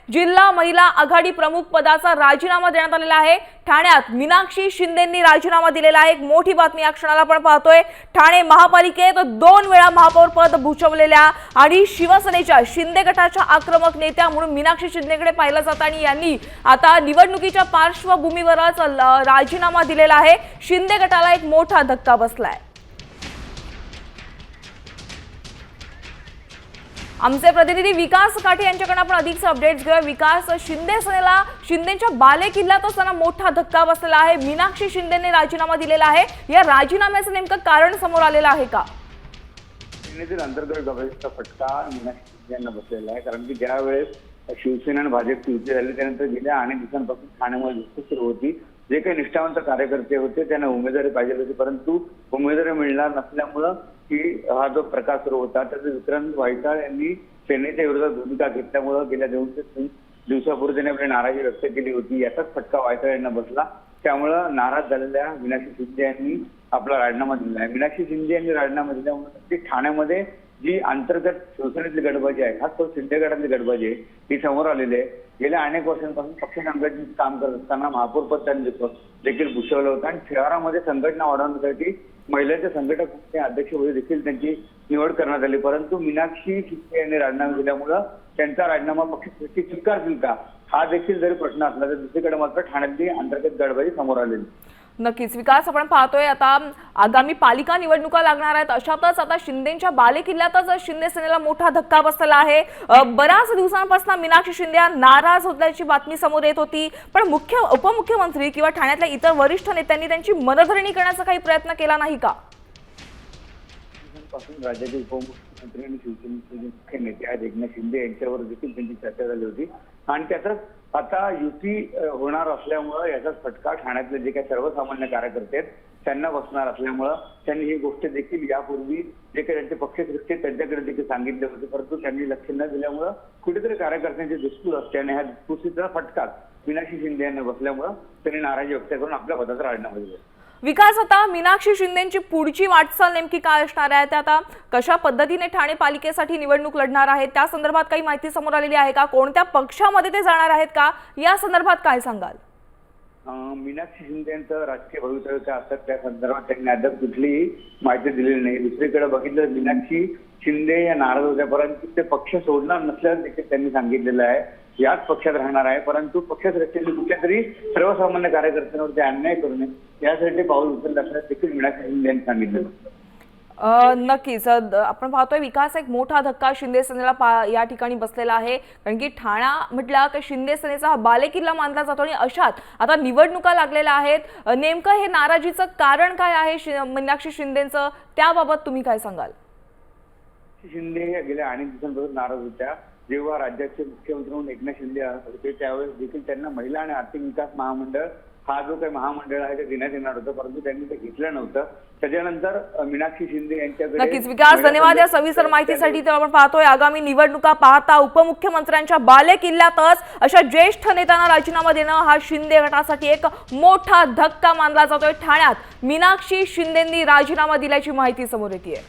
जिल्हा महिला आघाडी प्रमुख पदाचा राजीनामा देण्यात आलेला आहे। ठाण्यात मीनाक्षी शिंदेंनी राजीनामा दिलेला आहे। एक मोठी बातमी या क्षणाला आपण पाहतोय। ठाणे महापालिकेत 2 वेळा महापौर पद भूषवलेल्या आणि शिवसेनेच्या शिंदे गटाच्या आक्रमक नेत्या म्हणून मीनाक्षी शिंदेकडे पाहिलं जातं आणि यांनी आता निवडणुकीच्या पार्श्वभूमीवरच राजीनामा दिलेला आहे। शिंदे गटाला एक मोठा धक्का बसलाय। आमचे प्रतिनिधी विकास काठे यांच्याकडून आपण अधिकचे अपडेट्स घेऊया। विकास, शिंदे सेनेला शिंदेच्या बाले किल्ल्यातच त्यांना मोठा धक्का बसलेला आहे। मीनाक्षी शिंदेने राजीनामा दिलेला आहे। या राजीनाम्याचं नेमकं कारण समोर आलेलं आहे का? सेनेतील अंतर्गत गभेचा फटका मीनाक्षी शिंदे यांना बसलेला आहे, कारण की ज्या वेळेस शिवसेना आणि भाजप युती झाली त्यानंतर गेल्या अनेक दिवसांपासून ठाण्यामध्ये दिसत सुरू होती। जे काही निष्ठावंत कार्यकर्ते होते त्यांना उमेदवारी पाहिजे होती, परंतु उमेदवारी मिळणार नसल्यामुळं की हा जो प्रकार सुरू होता त्याचं विक्रांत वायताळ यांनी सेनेच्या विरोधात भूमिका घेतल्यामुळं गेल्या 2 ते 3 दिवसापूर्वी त्यांनी आपली नाराजी व्यक्त केली होती। याचाच फटका वायताळ यांना बसला। त्यामुळं नाराज झालेल्या मीनाक्षी शिंदे यांनी आपला राजीनामा दिला आहे। मीनाक्षी शिंदे यांनी राजीनामा दिल्यामुळे ती ठाण्यामध्ये जी अंतर्गत शिवसेनेतली गटबाजी आहे, खास करून शिंदे गटातली गटबाजी आहे, ती समोर आलेली आहे। गेल्या अनेक वर्षांपासून पक्ष संघटनेत काम करत असताना महापौर पद त्यांनी देखील भूषवलं होतं आणि शहरामध्ये संघटना वाढवण्यासाठी महिलांच्या संघटक अध्यक्षपदी देखील त्यांची निवड करण्यात आली, परंतु मीनाक्षी शिंदे यांनी राजीनामा दिल्यामुळं त्यांचा राजीनामा पक्षाचे स्वीकारतील का हा देखील जरी प्रश्न असला तर दुसरीकडे मात्र ठाण्यातली अंतर्गत गडबडी समोर आलेली। नक्कीच विकास, आपण पाहतोय आता आगामी पालिका निवडणुका लागणार आहेत, अशातच आता शिंदेच्या बाले किल्ल्यातच शिंदे सेनेला मोठा धक्का बसलेला आहे। बऱ्याच दिवसांपासून मीनाक्षी शिंदे नाराज होण्याची बातमी समोर येत होती, पण उपमुख्यमंत्री किंवा ठाण्यातल्या इतर वरिष्ठ नेत्यांनी त्यांची मनधरणी करण्याचा काही प्रयत्न केला नाही का? राज्याचे उपमुख्यमंत्री आणि शिवसेनेचे मुख्य नेते आहेत एकनाथ शिंदे यांच्यावर देखील त्यांची चर्चा झाली होती आणि त्याचाच आता युती होणार असल्यामुळं याचाच फटका ठाण्यातले जे काही सर्वसामान्य कार्यकर्ते आहेत त्यांना बसणार असल्यामुळं त्यांनी ही गोष्ट देखील यापूर्वी जे काही त्यांचे पक्षश्रेष्ठी त्यांच्याकडे देखील सांगितले होते, परंतु त्यांनी लक्ष न दिल्यामुळं कुठेतरी कार्यकर्त्यांचे दुष्पूर असते आणि ह्या दुष्पूसीचा फटका मीनाक्षी शिंदे यांना बसल्यामुळं त्यांनी नाराजी व्यक्त करून आपल्या पदाचा राजीनामा दिला। विकास, आता मीनाक्षी शिंदेची पुढची वाटचाल नेमकी काय असणार आहे? आता कशा पद्धतीने ठाणे पालिकेसाठी निवडणूक लढणार आहेत त्या संदर्भात काही माहिती समोर आलेली आहे का? कोणत्या पक्षामध्ये ते जाणार आहेत का? या संदर्भात काय सांगाल? मीनाक्षी शिंदे यांचं राजकीय भवितव्य काय असतात त्या संदर्भात त्यांनी अद्याप कुठलीही माहिती दिलेली नाही। दुसरीकडे बघितलं मीनाक्षी शिंदे या नाराज होत्या, परंतु ते पक्ष सोडणार नसल्याचं देखील त्यांनी सांगितलेलं आहे। याच पक्षात राहणार आहे, परंतु पक्षश्रेष्ठींनी कुठल्या तरी सर्वसामान्य कार्यकर्त्यांवरती अन्याय करू नये यासाठी पाऊल उचललं असल्याचं देखील मीनाक्षी शिंदे यांनी सांगितलं। नक्कीच आपण पाहतोय विकास, एक मोठा धक्का शिंदे सेनेला या ठिकाणी बसलेला आहे, कारण की ठाणा म्हटलं की शिंदे सेनेचा हा बालेकिल्ला मानला जातो आणि अशात आता निवडणुका लागलेल्या आहेत। नेमकं हे नाराजीचं कारण काय आहे मीनाक्षी शिंदेचं, त्याबाबत तुम्ही काय सांगाल? शिंदे गेल्या अनेक दिवसांपासून नाराज होत्या। जेव्हा राज्याचे मुख्यमंत्री म्हणून एकनाथ शिंदे होते त्यावेळेस देखील त्यांना महिला आणि आर्थिक विकास महामंडळ हा जो काही महामंडळ आहे ते देण्यात येणार होतं, परंतु त्यांनी ते घेतलं नव्हतं। त्याच्यानंतर मीनाक्षी शिंदे यांच्याकडे नक्कीच विकास, धन्यवाद या सविस्तर माहितीसाठी। तर आपण पाहतोय आगामी निवडणुका पाहता उपमुख्यमंत्र्यांच्या बाले किल्ल्यातच अशा ज्येष्ठ नेत्यांना राजीनामा देणं हा शिंदे गटासाठी एक मोठा धक्का मानला जातोय। ठाण्यात मीनाक्षी शिंदेंनी राजीनामा दिल्याची माहिती समोर येते।